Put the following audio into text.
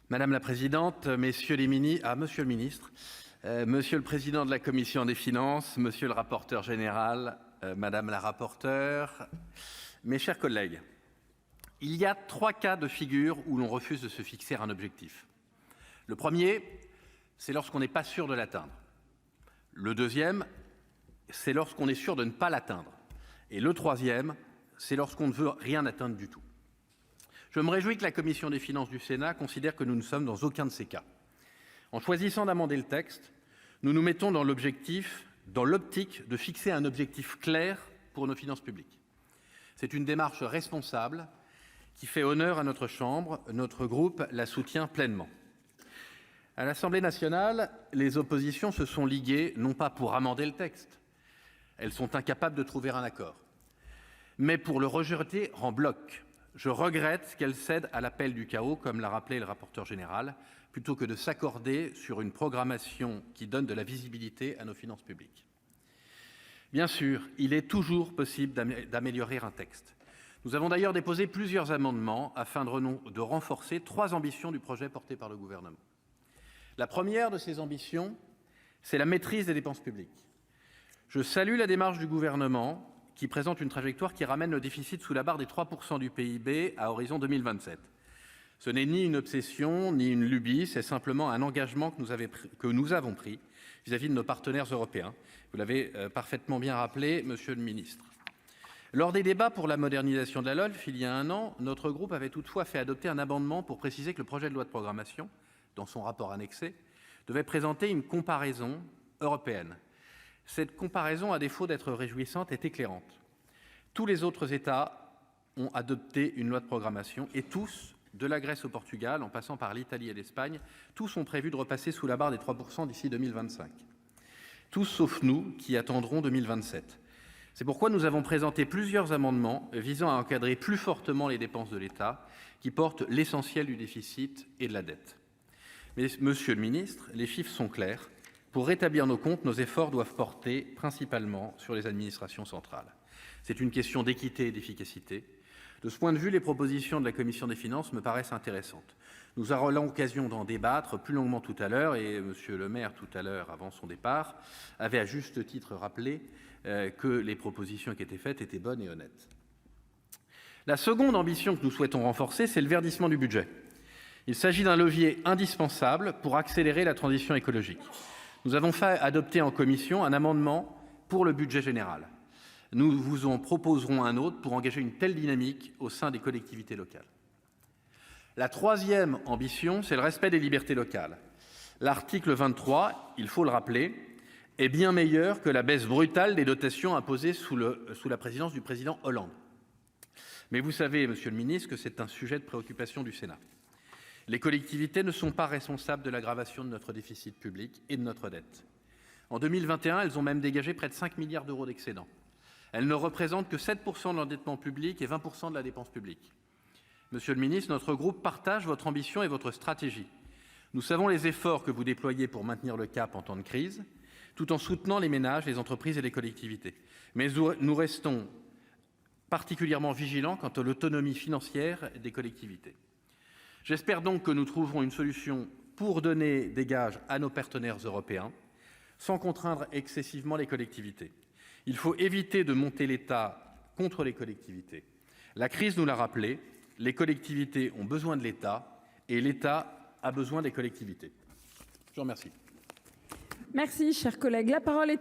Madame la présidente, monsieur le ministre, monsieur le président de la commission des finances, monsieur le rapporteur général, madame la rapporteure, mes chers collègues, il y a 3 cas de figure où l'on refuse de se fixer un objectif. Le premier, c'est lorsqu'on n'est pas sûr de l'atteindre. Le deuxième, c'est lorsqu'on est sûr de ne pas l'atteindre. Et le troisième, c'est lorsqu'on ne veut rien atteindre du tout. Je me réjouis que la commission des finances du Sénat considère que nous ne sommes dans aucun de ces cas. En choisissant d'amender le texte, nous nous mettons dans l'optique de fixer un objectif clair pour nos finances publiques. C'est une démarche responsable qui fait honneur à notre Chambre. Notre groupe la soutient pleinement. À l'Assemblée nationale, les oppositions se sont liguées non pas pour amender le texte, elles sont incapables de trouver un accord, mais pour le rejeter en bloc. Je regrette qu'elles cèdent à l'appel du chaos, comme l'a rappelé le rapporteur général, plutôt que de s'accorder sur une programmation qui donne de la visibilité à nos finances publiques. Bien sûr, il est toujours possible d'améliorer un texte. Nous avons d'ailleurs déposé plusieurs amendements afin de renforcer 3 ambitions du projet porté par le gouvernement. La première de ces ambitions, c'est la maîtrise des dépenses publiques. Je salue la démarche du gouvernement qui présente une trajectoire qui ramène le déficit sous la barre des 3% du PIB à horizon 2027. Ce n'est ni une obsession, ni une lubie, c'est simplement un engagement que nous avons pris vis-à-vis de nos partenaires européens. Vous l'avez parfaitement bien rappelé, monsieur le ministre. Lors des débats pour la modernisation de la LOLF, il y a 1 an, notre groupe avait toutefois fait adopter un amendement pour préciser que le projet de loi de programmation, dans son rapport annexé, devait présenter une comparaison européenne. Cette comparaison, à défaut d'être réjouissante, est éclairante. Tous les autres États ont adopté une loi de programmation et tous, de la Grèce au Portugal, en passant par l'Italie et l'Espagne, tous ont prévu de repasser sous la barre des 3% d'ici 2025. Tous sauf nous, qui attendrons 2027. C'est pourquoi nous avons présenté plusieurs amendements visant à encadrer plus fortement les dépenses de l'État, qui portent l'essentiel du déficit et de la dette. Mais, monsieur le ministre, les chiffres sont clairs. Pour rétablir nos comptes, nos efforts doivent porter principalement sur les administrations centrales. C'est une question d'équité et d'efficacité. De ce point de vue, les propositions de la commission des finances me paraissent intéressantes. Nous aurons l'occasion d'en débattre plus longuement tout à l'heure, et monsieur le maire, tout à l'heure, avant son départ, avait à juste titre rappelé que les propositions qui étaient faites étaient bonnes et honnêtes. La seconde ambition que nous souhaitons renforcer, c'est le verdissement du budget. Il s'agit d'un levier indispensable pour accélérer la transition écologique. Nous avons fait adopter en commission un amendement pour le budget général. Nous vous en proposerons un autre pour engager une telle dynamique au sein des collectivités locales. La troisième ambition, c'est le respect des libertés locales. L'article 23, il faut le rappeler, est bien meilleur que la baisse brutale des dotations imposées sous la présidence du président Hollande. Mais vous savez, monsieur le ministre, que c'est un sujet de préoccupation du Sénat. Les collectivités ne sont pas responsables de l'aggravation de notre déficit public et de notre dette. En 2021, elles ont même dégagé près de 5 milliards d'euros d'excédent. Elles ne représentent que 7% de l'endettement public et 20% de la dépense publique. Monsieur le ministre, notre groupe partage votre ambition et votre stratégie. Nous savons les efforts que vous déployez pour maintenir le cap en temps de crise, tout en soutenant les ménages, les entreprises et les collectivités. Mais nous restons particulièrement vigilants quant à l'autonomie financière des collectivités. J'espère donc que nous trouverons une solution pour donner des gages à nos partenaires européens, sans contraindre excessivement les collectivités. Il faut éviter de monter l'État contre les collectivités. La crise nous l'a rappelé, les collectivités ont besoin de l'État et l'État a besoin des collectivités. Je vous remercie. Merci, cher collègue. La parole est